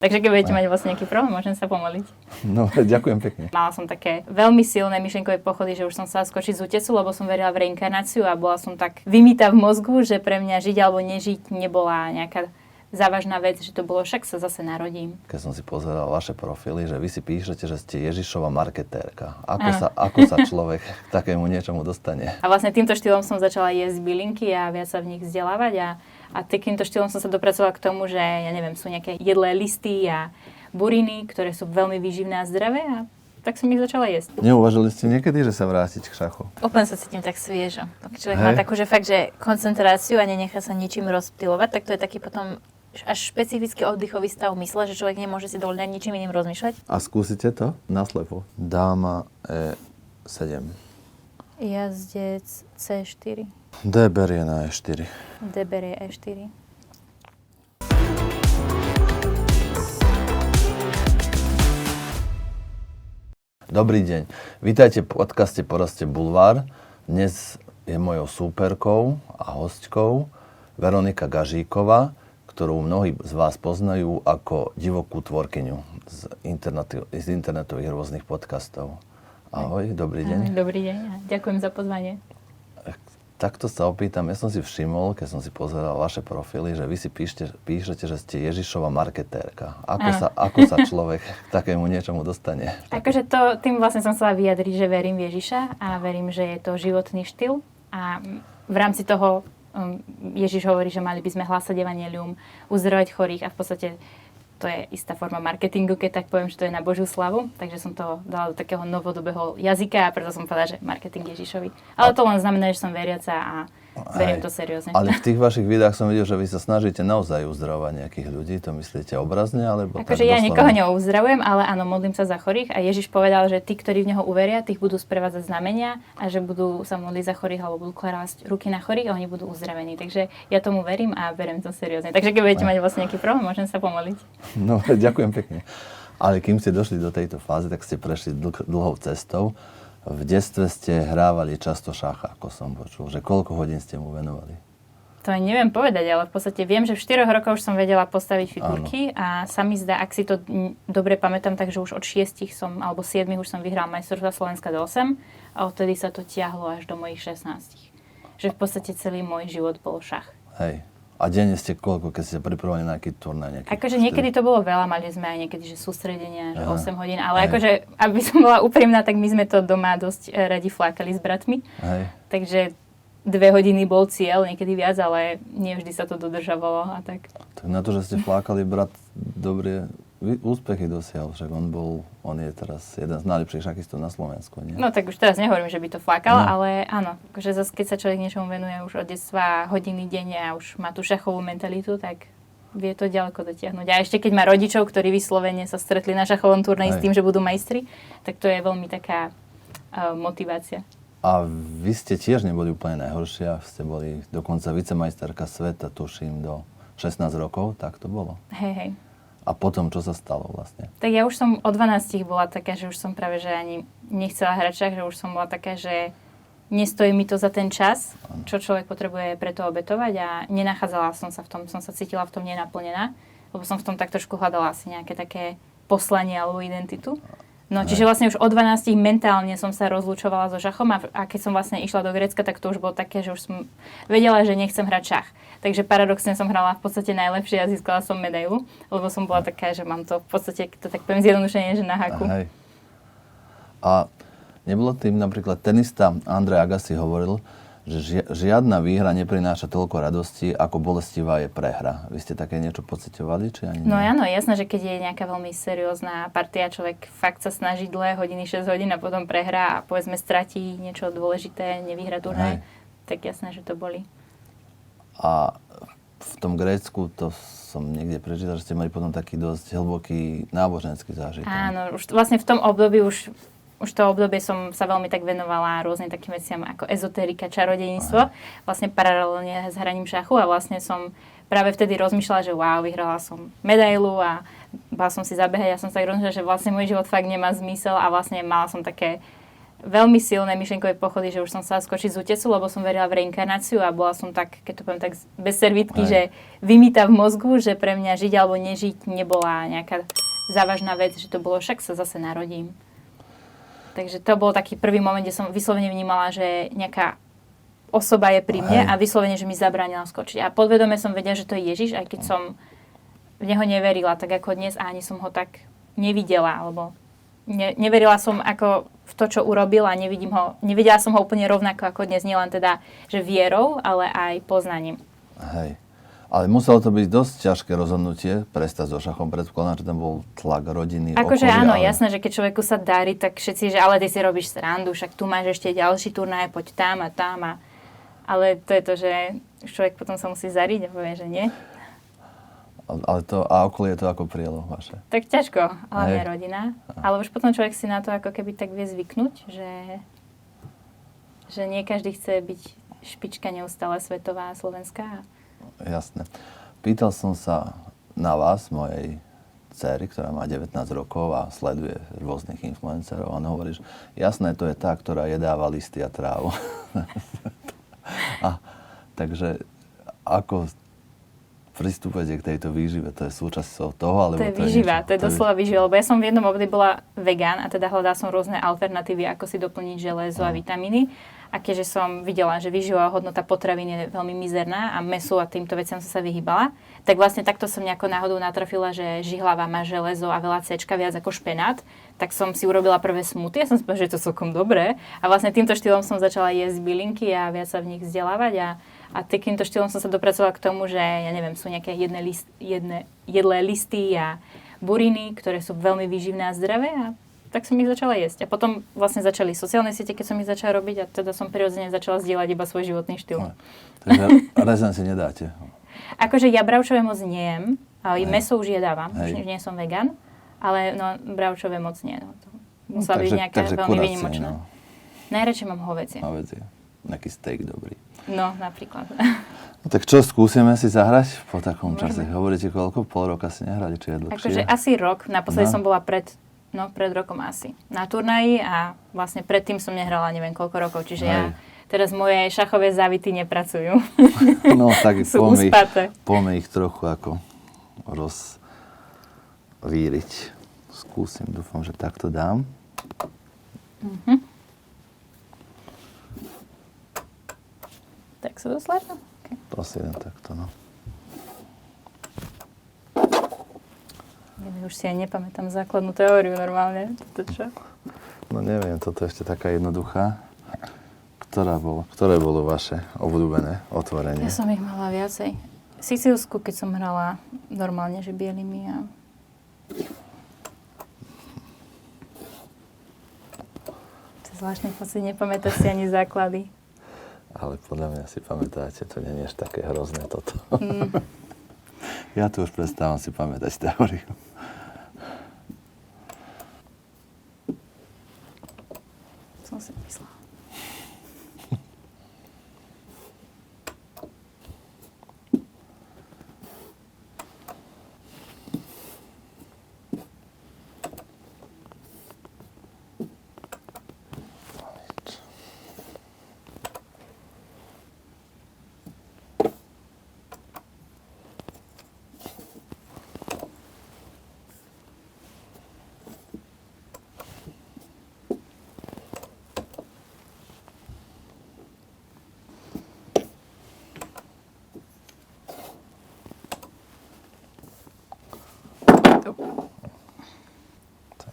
Takže keď budete mať vlastne nejaký problém, môžem sa pomodliť. No, ďakujem pekne. Mala som také veľmi silné myšlienkové pochody, že už som sa skočiť z útesu, lebo som verila v reinkarnáciu a bola som tak vymýtá v mozgu, že pre mňa žiť alebo nežiť nebola nejaká závažná vec, že to bolo, však sa zase narodím. Keď som si pozeral vaše profily, že vy si píšete, že ste Ježišova marketérka. Ako sa človek k takému niečomu dostane? A vlastne týmto štýlom som začala jesť bylinky a viac sa v nich vzdelávať a takýmto štýlom som sa dopracovala k tomu, že ja neviem, sú nejaké jedlé listy a buriny, ktoré sú veľmi výživné a zdravé a tak som ich začala jesť. Neuvažili ste niekedy, že sa vrátiť k šachu? Úplne sa cítim tak sviežo. Človek má takú, že fakt, že koncentráciu a nenechá sa ničím rozptylovať, tak to je taký potom až špecifický oddychový stav mysle, že človek nemôže si dovoliť ničím iným rozmýšľať. A skúsite to naslepo. Dáma E7. Jazdec C4. D berie na E4. D berie E4. Dobrý deň. Vítajte v podcaste Porastie Bulvár. Dnes je mojou súperkou a hostkou Veronika Gažíková, ktorú mnohí z vás poznajú ako divokú tvorkyňu z internetových rôznych podcastov. Ahoj, dobrý deň. Dobrý deň, ďakujem za pozvanie. Takto sa opýtam, ja som si všimol, keď som si pozeral vaše profily, že vy si píšete, že ste Ježišova marketérka. Ako sa človek k takému niečomu dostane? Akože tým vlastne som chcela vyjadriť, že verím v Ježiša a verím, že je to životný štýl a v rámci toho Ježiš hovorí, že mali by sme hlásať evanjelium, uzdravovať chorých a v podstate to je istá forma marketingu, keď tak poviem, že to je na Božiu slavu. Takže som to dala do takého novodobého jazyka a preto som povedala, že marketing Ježišovi. Ale to len znamená, že som veriaca a verím to seriózne. Ale v tých vašich videách som videl, že vy sa snažíte naozaj uzdravovať nejakých ľudí. To myslíte obrazne, alebo akože ja nikoho neuzdravujem, ale áno, modlím sa za chorých a Ježiš povedal, že tí, ktorí v neho uveria, tých budú sprevádzať znamenia a že budú sa modliť za chorých alebo budú klásť ruky na chorých a oni budú uzdravení. Takže ja tomu verím a verím to seriózne. Takže keď budete mať vlastne nejaký problém, môžem sa pomodliť. No, ďakujem pekne. Ale kým ste došli do tejto fázy, tak ste prešli dlhou cestou. V detstve ste hrávali často šach, ako som počul. Že koľko hodín ste mu venovali? To aj neviem povedať, ale v podstate viem, že v 4 rokoch už som vedela postaviť figurky a sa mi zdá, ak si to dobre pamätám, takže už od 6 alebo 7 už som vyhrala majstrovstvá Slovenska do 8 a odtedy sa to tiahlo až do mojich 16. Že v podstate celý môj život bol šach. Hej. A denne ste koľko, keď ste pripravovali na nejaký turnaj? Akože niekedy to bolo veľa, mali sme aj niekedy, že sústredenia, že 8 hodín, ale akože, aby som bola úprimná, tak my sme to doma dosť radi flákali s bratmi. Hej. Takže 2 hodiny bol cieľ, niekedy viac, ale nie vždy sa to dodržavalo a tak. Tak na to, že ste flákali, brat dobre úspechy dosiahol, však on je teraz jeden z najlepších šachistov na Slovensku, nie? No tak už teraz nehovorím, že by to flákal, ale áno, akože zase keď sa človek niečomu venuje už od detstva hodiny denne a už má tú šachovú mentalitu, tak vie to ďaleko dotiahnuť. A ešte keď má rodičov, ktorí vyslovene sa stretli na šachovom turnaji s tým, že budú majstri, tak to je veľmi taká motivácia. A vy ste tiež neboli úplne najhoršia, ste boli dokonca vicemajsterka sveta, tuším, do 16 rokov, tak to bolo. Hej. A potom, čo sa stalo vlastne? Tak ja už som od 12 bola taká, že už som práve, že ani nechcela hrať šach, že už som bola taká, že nestojí mi to za ten čas, čo človek potrebuje preto obetovať a nenachádzala som sa v tom, som sa cítila v tom nenaplnená, lebo som v tom tak trošku hľadala asi nejaké také poslanie alebo identitu. No, čiže vlastne už od 12 mentálne som sa rozlúčovala so šachom a keď som vlastne išla do Grécka, tak to už bolo také, že už som vedela, že nechcem hrať šach. Takže paradoxne som hrala v podstate najlepšie a získala som medailu, lebo som bola taká, že mám to v podstate, to tak poviem zjednodušene, že na haku. Hej. A nebolo tým napríklad tenista Andrej Agassi hovoril, že žiadna výhra neprináša toľko radosti, ako bolestivá je prehra. Vy ste také niečo pociťovali, či ani nie? No áno, jasné, že keď je nejaká veľmi seriózna partia, človek fakt sa snaží dlhé hodiny, 6 hodín a potom prehrá a povedzme stratí niečo dôležité, nevyhra turnaj, tak jasné, že to boli. A v tom Grécku to som niekde prečítal, že ste mali potom taký dosť hlboký náboženský zážitok. Áno, už vlastne v tom období už to obdobie som sa veľmi tak venovala rôznym takým veciam ako ezoterika, čarodejníctvo, vlastne paralelne s hraním šachu a vlastne som práve vtedy rozmýšľala, že wow, vyhrala som medailu a bola som si zabehať, ja som sa tak rozmýšľala, že vlastne môj život fakt nemá zmysel a vlastne mala som také veľmi silné myšlienkové pochody, že už som chcela skočiť z útesu, lebo som verila v reinkarnáciu a bola som tak, keď to poviem tak bez servítky, že vymýta v mozgu, že pre mňa žiť alebo nežiť nebola nejaká závažná vec, že to bolo, však sa zase narodím. Takže to bol taký prvý moment, kde som vyslovene vnímala, že nejaká osoba je pri mne a vyslovene, že mi zabránila skočiť. A podvedome som vedela, že to je Ježiš, aj keď som v neho neverila, tak ako dnes, a ani som ho tak nevidela, alebo neverila som ako v to, čo urobil a nevidela som ho úplne rovnako ako dnes, nielen teda, že vierou, ale aj poznaním. Hej. Ale muselo to byť dosť ťažké rozhodnutie prestať so šachom. Predpokladám, že tam bol tlak rodiny, akože okolia, áno, jasné, že keď človeku sa darí, tak všetci, že ale ty si robíš srandu, však tu máš ešte ďalší turnaj, poď tam a tam. Ale to je to, že človek potom sa musí zariť a povie, že nie. A okolie to ako prijelo vaše? Tak ťažko, hlavne rodina. Ale už potom človek si na to ako keby tak vie zvyknúť, že nie každý chce byť špička neustále svetová a slovenská. Jasné. Pýtal som sa na vás, mojej dcery, ktorá má 19 rokov a sleduje rôznych influencerov. A ona hovorí, že jasné, to je tá, ktorá jedáva listy a trávu. Takže ako pristúpite k tejto výžive? To je súčasťou toho? Alebo to je výživa, to je doslova výživa. Lebo ja som v jednom období bola vegán a teda hľadala som rôzne alternatívy, ako si doplniť železo a vitamíny. A keďže som videla, že výživová hodnota potravín je veľmi mizerná a mesu a týmto veciam som sa vyhýbala, tak vlastne takto som nejako náhodou natrafila, že žihlava má železo a veľa C-čka viac ako špenát. Tak som si urobila prvé smuty a som si povedala, že je to celkom dobré. A vlastne týmto štýlom som začala jesť bylinky a viac sa v nich vzdelávať. A takýmto štýlom som sa dopracovala k tomu, že ja neviem, sú nejaké jedlé listy a buriny, ktoré sú veľmi výživné a zdravé. A tak som ich začala jesť. A potom vlastne začali sociálne siete, keď som ich začala robiť a teda som prirodzene začala zdieľať iba svoj životný štýl. Takže rezán si nedáte? Akože ja bravčové moc nejem, ale meso už jedávam, už nie som vegan, ale no, bravčové moc nie. No. Musela byť nejaká veľmi výnimočná. No. Najradšej mám hovädzie. Hovädzie. Nejaký steak dobrý. No, napríklad. No, tak čo, skúsime si zahrať po takom čase? Hovoríte koľko? Pol roka si nehrali, či je dlhšie? Akože asi rok. Naposledy som bola pred rokom asi. Na turnaji a vlastne predtým som nehrala neviem koľko rokov. Čiže ja teraz moje šachové závity nepracujú. No tak sú uspaté. Poďme ich trochu ako rozvíriť. Skúsim, dúfam, že takto dám. Tak sa dosledno? Okay. Prosím, takto, no. Ja už si aj nepamätám základnú teóriu normálne. To čo? No neviem, toto je ešte taká jednoduchá. Ktoré bolo vaše obľúbené otvorenie? Ja som ich mala viacej. Sicílsku, keď som hrala normálne, že bielými a... To je zvláštny pocit, nepamätať si ani základy. Ale podľa mňa si pamätáte, to nie je až také hrozné toto. Ja tu už prestávam si pamätať teóriu. Som si myslela.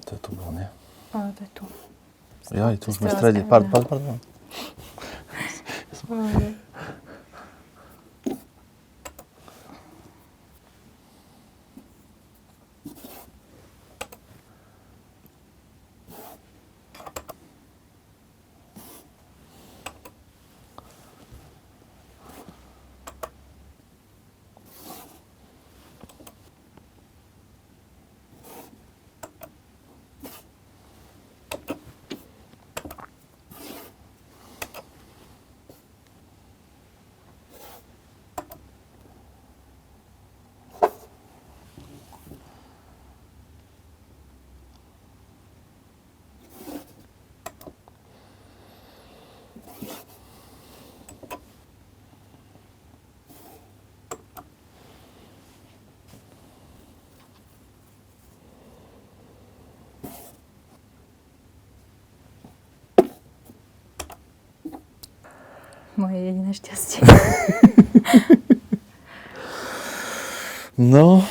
To je tu bol, nie? Áno, to je tu. Ja, tu sme v strede. Pardon. Moje jediné šťastie. No.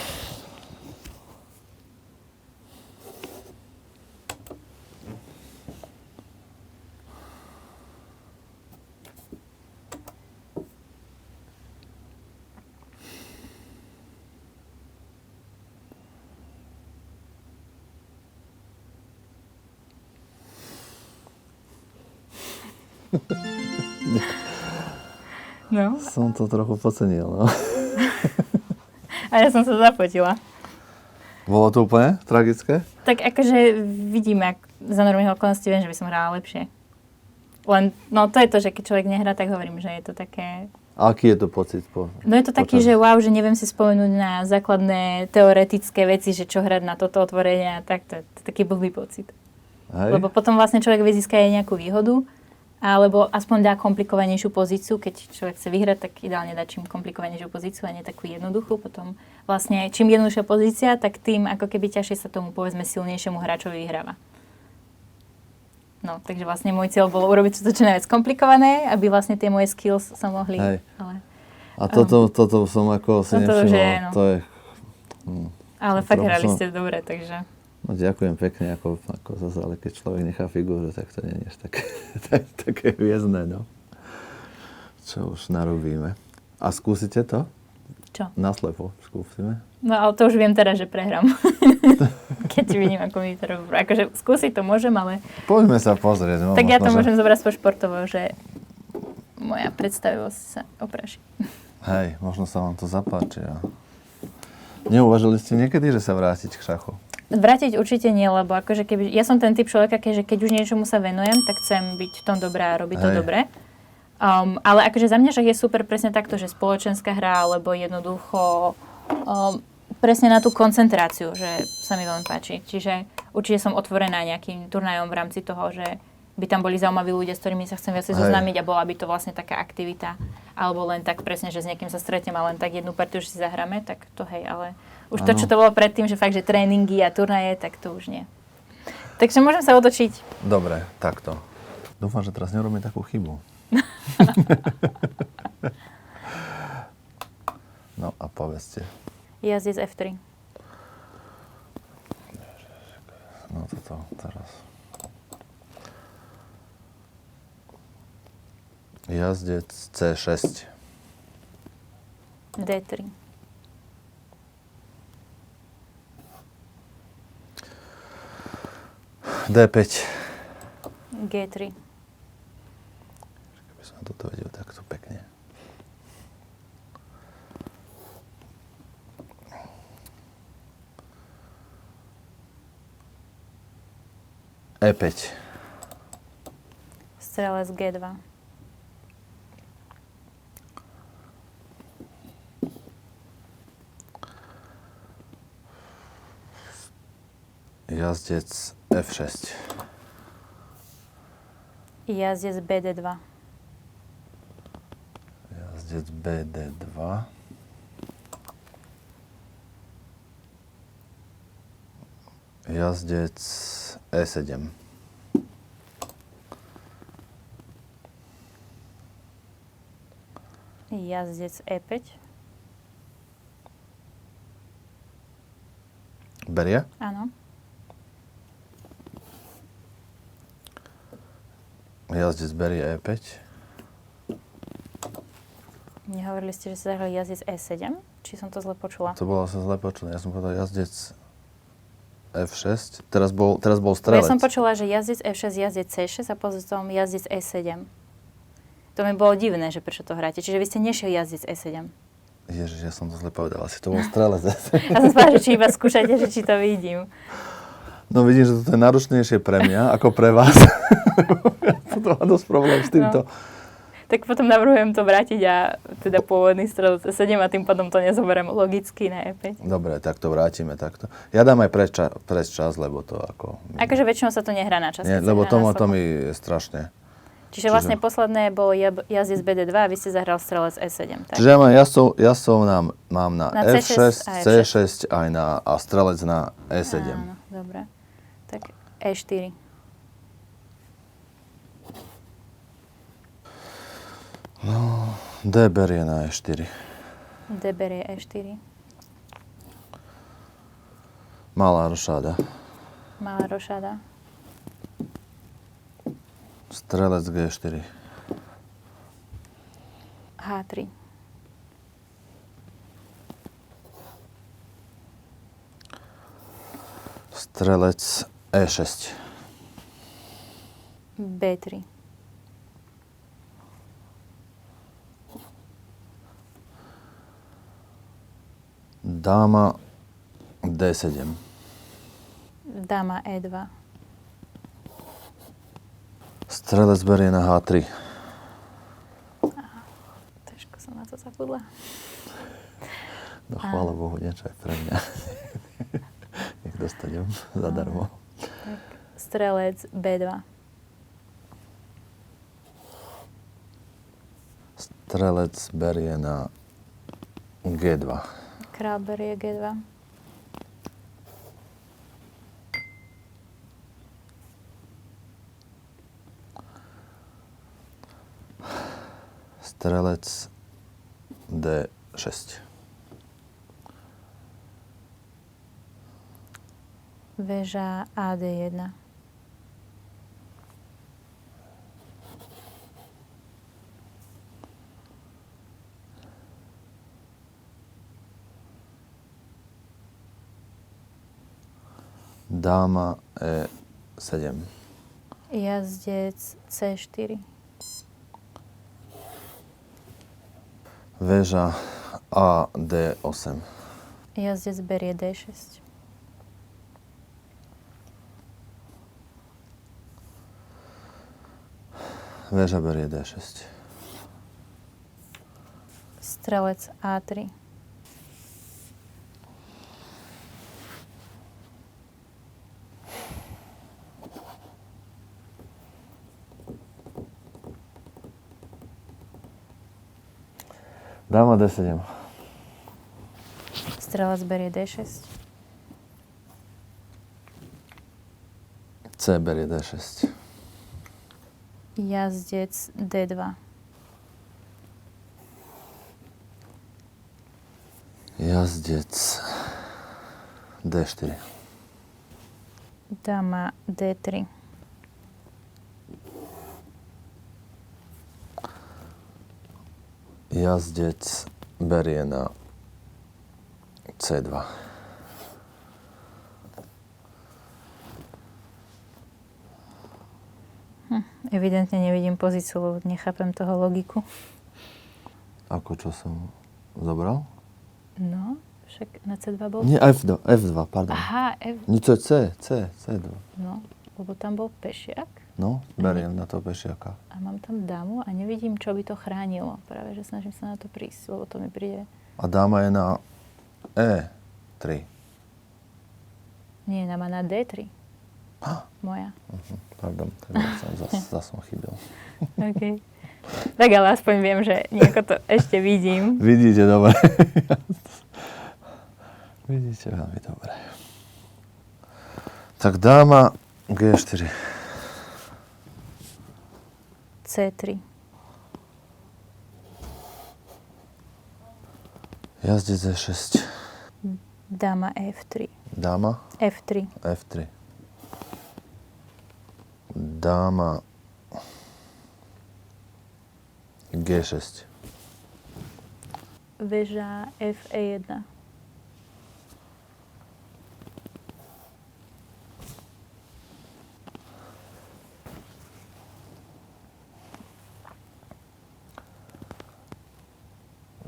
No. Som to trochu podcenil, no. A ja som sa zapotila. Bolo to úplne tragické? Tak akože vidíme, za normálnych okolností viem, že by som hrala lepšie. Len, no to je to, že keď človek nehrá, tak hovorím, že je to také... Aký je to pocit? No je to taký, že wow, že neviem si spomenúť na základné teoretické veci, že čo hrať na toto otvorenie a tak, to je taký blbý pocit. Hej. Lebo potom vlastne človek vie získať aj nejakú výhodu, alebo aspoň dá komplikovanejšiu pozíciu. Keď človek chce vyhrať, tak ideálne dá čím komplikovanejšiu pozíciu a nie takú jednoduchú. Potom vlastne čím jednoduchšia pozícia, tak tým ako keby ťažšie sa tomu povedzme silnejšiemu hráčovi vyhráva. No, takže vlastne môj cieľ bolo urobiť to čo najviac komplikované, aby vlastne tie moje skills sa mohli... Hej. Ale, a toto som ako si nevšimol. No. To je... Ale fakt hrali ste dobre, takže... No, ďakujem pekne, ako zase, ale keď človek nechá figúru, tak to nie je také hviezdne, no. Čo už narobíme. A skúsite to? Čo? Naslepo skúsime. No, ale to už viem teraz, že prehrám. Keď vidím, ako mi to robí. Akože skúsiť to môžem, ale... Poďme sa pozrieť. No, tak ja to môžem zobrať svoj športovo, že moja predstavivosť sa opraší. Hej, možno sa vám to zapáči. A... Neuvažili ste niekedy, že sa vrátiť k šachu? Vrátiť určite nie, lebo akože keby, ja som ten typ človeka, že keď už niečomu sa venujem, tak chcem byť v tom dobré a robiť to dobre. Ale akože za mňa šach je super presne takto, že spoločenská hra, alebo jednoducho presne na tú koncentráciu, že sa mi veľmi páči. Čiže určite som otvorená nejakým turnajom v rámci toho, že by tam boli zaujímaví ľudia, s ktorými sa chcem viac zoznámiť a bola by to vlastne taká aktivita. Alebo len tak presne, že s niekým sa stretnem a len tak jednu partiu, že si zahráme, tak to hej, ale už to, čo to bolo predtým, že fakt, že tréningy a turnaje, tak to už nie. Takže môžem sa otočiť. Dobre, takto. Dúfam, že teraz nerobím takú chybu. No a povedzte. Jazdec F3. No toto teraz. Jazdec C6. D3. D5. G3. Keby som toto vedel takto pekne. E5. Strelec G2. Jazdec F6. Jazdec BD2. Jazdec BD2. Jazdec E7. Jazdec E5. Berie? Áno. Jazdec berie E5. Nehovorili ste, že sa zahrali jazdec E7? Či som to zle počula? To bolo sa zle počuté. Ja som povedal jazdec F6. Teraz bol strelec. Ja som počula, že jazdec F6, jazdec C6 a potom jazdec E7. To mi bolo divné, že prečo to hráte. Čiže vy ste nešiel jazdec E7. Ježiš, ja som to zle povedal. Asi to bol strelec. Ja som povedala, že či iba skúšate, že či to vidím. No vidím, že toto je náročnejšie pre mňa, ako pre vás. Toto má dosť problém s týmto. No. Tak potom navrhujem to vrátiť a teda pôvodný strelec E7 a tým pádom to nezoberiem logicky na E5. Dobre, tak to vrátime takto. Ja dám aj preč čas, lebo to ako... Akože väčšinou sa to nehrá na čas. Nie, lebo to mi je strašne... Čiže vlastne posledné bol jazdec BD2 a vy ste zahral strelec E7. Tak? Čiže ja som mám na F6, C6 aj a strelec na E7. Áno, dobre. Tak E4. No, D berie na E4. D berie E4. Malá rošáda. Malá rošáda. Strelec G4. H3. Strelec E6. B3. Dáma D7. Dáma E2. Strelec berie na H3. Trošku som na to zabudla. No chvála Bohu, niečo aj pre mňa. Nech dostanem zadarmo. Tak, strelec B2. Strelec berie na G2. Král berie G2. Strelec D6. Väža AD1. Dáma E7. Jazdec C4. Väža AD8. Jazdec berie D6. Väža berie D6. Strelec A3. Dáma D7. Strelec berie D6. C berie D6. Jazdec D2. Jazdec D4. Dáma D3. Jazdec berie na C2. Evidentne nevidím pozíciu, lebo nechápem toho logiku. Ako čo som zobral? No, však na C2 bol... Nie, F2, pardon. Aha, Nie, to je C2. No, lebo tam bol pešiak. No, beriem na to pešiaka. A mám tam dámu a nevidím, čo by to chránilo. Práve, že snažím sa na to prísť, lebo to mi príde... A dáma je na E3. Nie, dáma na D3. Moja. Pardon, teda som chybil. OK. Tak ale aspoň viem, že nejako to ešte vidím. Vidíte, dobre. Vidíte veľmi dobre. Tak dáma G4. C3. Jazdec E6. Dáma F3. Dáma? F3. F3. Dáma G6. Väža FE1.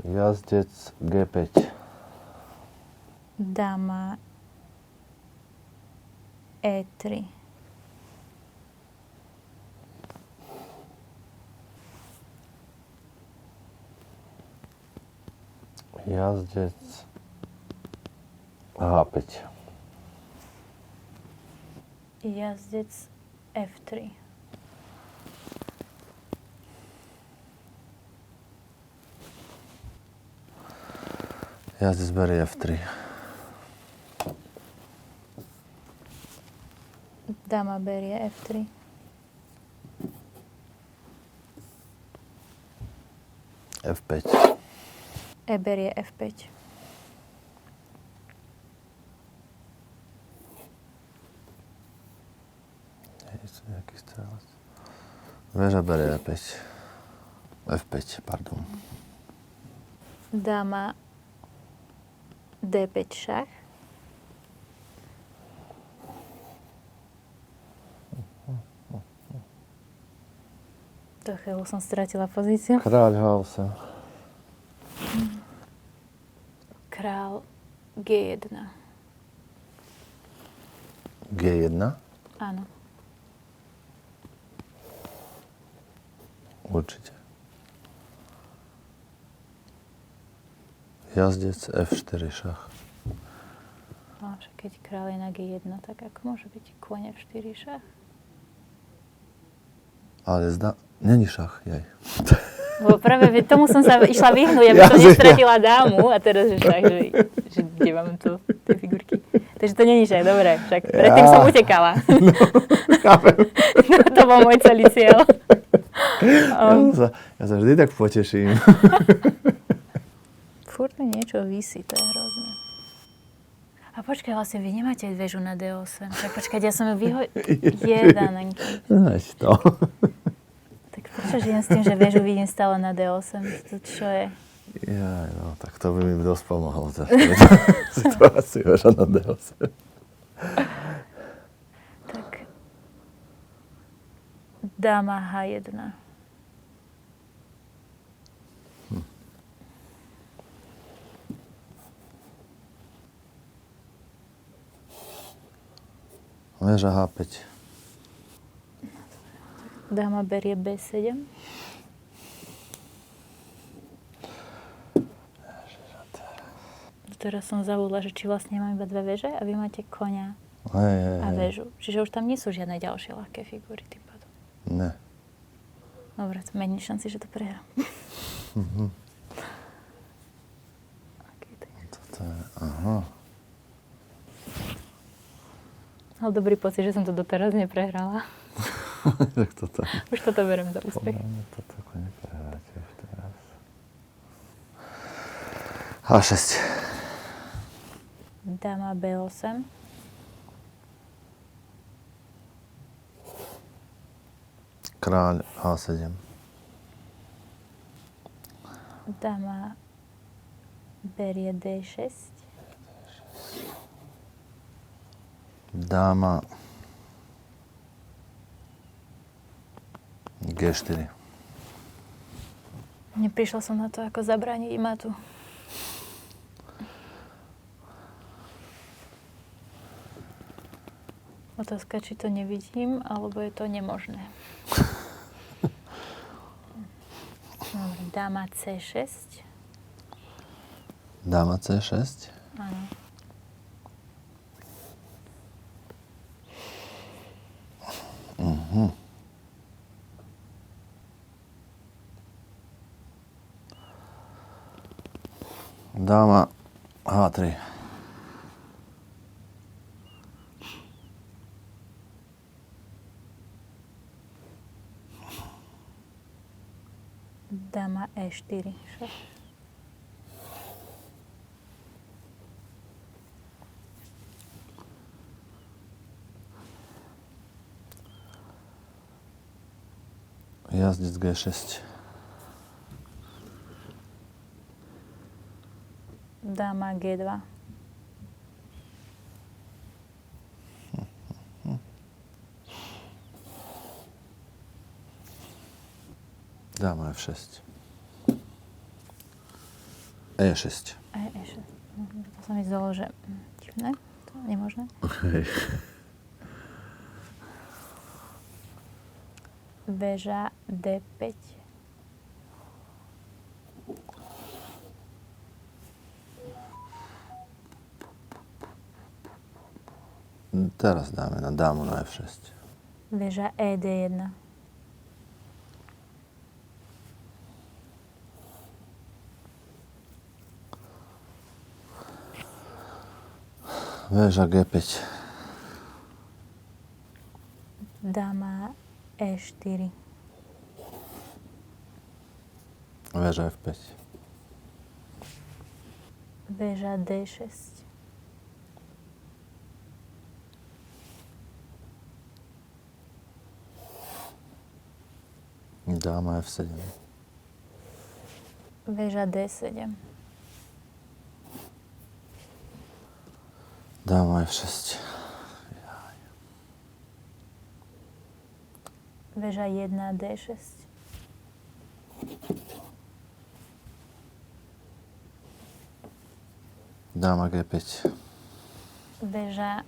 Jazdec G5. Dáma E3. Jazdec H5. Jazdec F3. Jazdec berie F3. Dáma berie F3. F5. E berie F5. Nejaký strelec. Väža berie E5. F5, pardon. Dáma D5 šach. To chvíľu som stratila pozíciu. Kráľ H8. Král G1. G1? Áno. Určite. Jazdec F4 šach. No, však keď král je na G1, tak ako môže byť kôň F4 šach? Ale není šach, jej. Lebo práve tomu som sa išla vyhnúť, aby som nestratila dámu a teraz že šach, že kde mám tu tie figurky. Takže to není šach, dobre, však predtým som utekala. No, chápem. No, to bol môj celý cieľ. Ja sa vždy tak poteším. Furt mi niečo visí, to je hrozné. A počkaj, vlastne vy nemáte väžu na D8. Tak počkaj, ja som ju Jedanenky. Znaď to. Tak prečo žijem s tým, že väžu vidím stále na D8? To čo je? Jaj, no, tak to by mi dosť pomohlo. Situáciu väža na D8. Tak. Dáma H1. Väža H5. Dáma berie B7. Teraz som zabudla, že či vlastne mám iba dve väže a vy máte koňa a väžu. Čiže už tam nie sú žiadne ďalšie ľahké figúry tým pádom. Ne. Dobre, to menej šanci, že to prehrám. Okay, Toto je, aha. Mal dobrý pocit, že som to doteraz neprehrala. Tak toto. Už toto beriem za úspech. Toto ako neprehráte už teraz. H6. Dáma B8. Kráľ H7. Dáma berie D6. Dáma G4. Neprišla som na to, ako zabrániť matu. Otázka, či to nevidím, alebo je to nemožné. Dáma C6. Dáma C6. Áno. Dáma H3. Dáma E4. Jazdec G6. Dáma G2. Dáma F6. E6. E6. To sa mi zdalo, že divné. To je nemožné. Väža D5. Teraz dáme na dámu na F6. Väža ED1. Väža G5. Dáma E4. Väža F5. Väža D6. Dáma F7. Väža D7. Dáma F6. Väža 1 D6. Dáma G5. Väža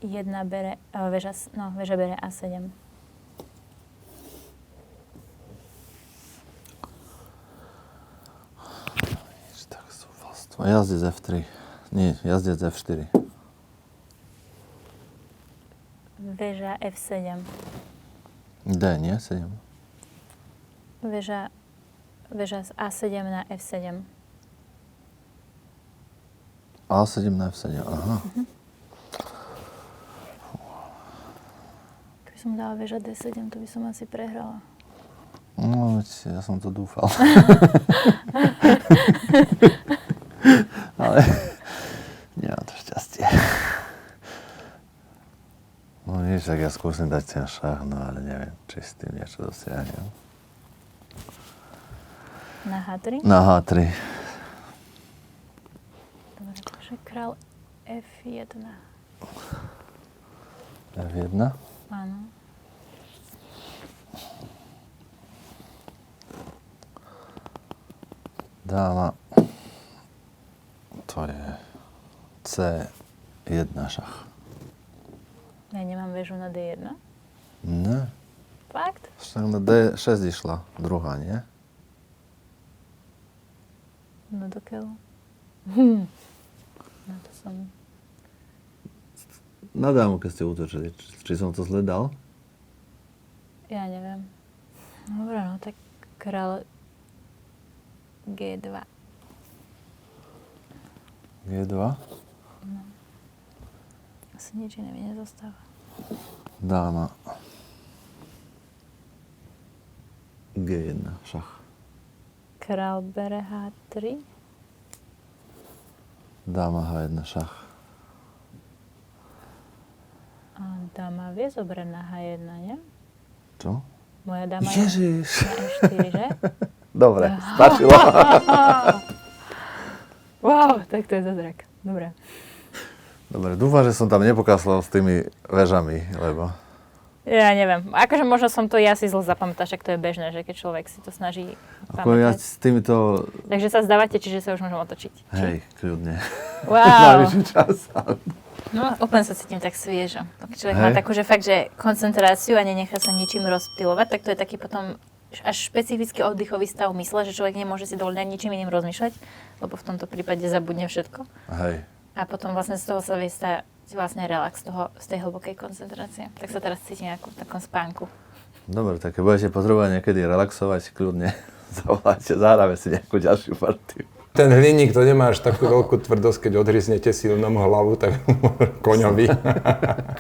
1 bere, väža bere A7. Tak zúfalstvo. Jazdec F3. Nie, jazdec F4. Väža F7. D, nie? 7. Väža z A7 na F7. A7 na F7, aha. Keby som dala väža D7, to by som asi prehrala. No, ja som to dúfal. Ale nemám to šťastie. No nič, tak ja skúsim dať ten šach, no ale neviem, či s tým niečo dosiahnem. Na H3? Na H3. Dobre, takže král F1. F1? Áno. Dáma. To je C1 šach. Ja nemám väžu na D1? Ne. Fakt? Však na D6 išla druhá, nie? No dokiaľ. No to som... Na dámu, keď ste útočili. Či som to zle dal? Ja neviem. Dobre, no tak král G2. G2? No. Asi nič iné mi nezostáva. Dáma. G1 šach. Král bere H3. Dáma H1 šach. A dáma vie zobrať na H1, nie? Čo? Moja dáma Ježiš. je na E4, že? Dobre, stačilo. Wow, tak to je zázrak. Dobre. Dobre, dúfam, že som tam nepokasla s tými väžami, lebo... Ja neviem. Akože možno som to ja si zle zapamätala, však to je bežné, že keď človek si to snaží Ako ja pamätať. s týmito... Takže sa zdávate, čiže sa už môžem otočiť. Hej, kľudne. Wow. Najvyšší čas. No, úplne sa cítim tak sviežo. Keď človek má takú, že fakt, že koncentráciu a nenechá sa ničím rozptylovať, tak to je taký potom až špecifický oddychový stav mysle, že človek nemôže si dovoliť ničím iným rozmýšľať, lebo v tomto prípade zabudne všetko. Hej. A potom vlastne z toho sa vie stať vlastne relax z tej hlbokej koncentrácie. Tak sa teraz cítim ako v takom spánku. Dobre, tak keď budete potrebovať niekedy relaxovať, kľudne zavolajte, zahráme si nejakú ďalšiu partiu. Ten hliník, to nemá až takú veľkú tvrdosť, keď odhryznete silnom hlavu, tak koňovi.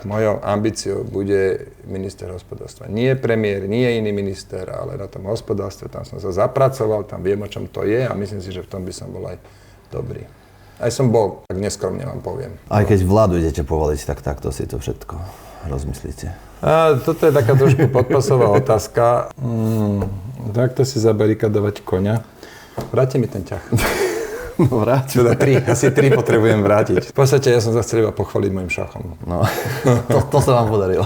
Mojou ambíciou bude minister hospodárstva. Nie premiér, nie iný minister, ale na tom hospodárstve, tam som sa zapracoval, tam viem, o čom to je a myslím si, že v tom by som bol aj dobrý. Aj som bol, tak neskromne vám poviem. Aj keď vládu idete povoliť, tak takto si to všetko rozmyslíte. A toto je taká trošku podpasová otázka. Takto si zabarikadovať koňa. Vráti mi ten ťah. No vráť. Teda asi 3 potrebujem vrátiť. V podstate ja som sa chcel iba pochváliť mojim šachom. No, to sa vám podarilo.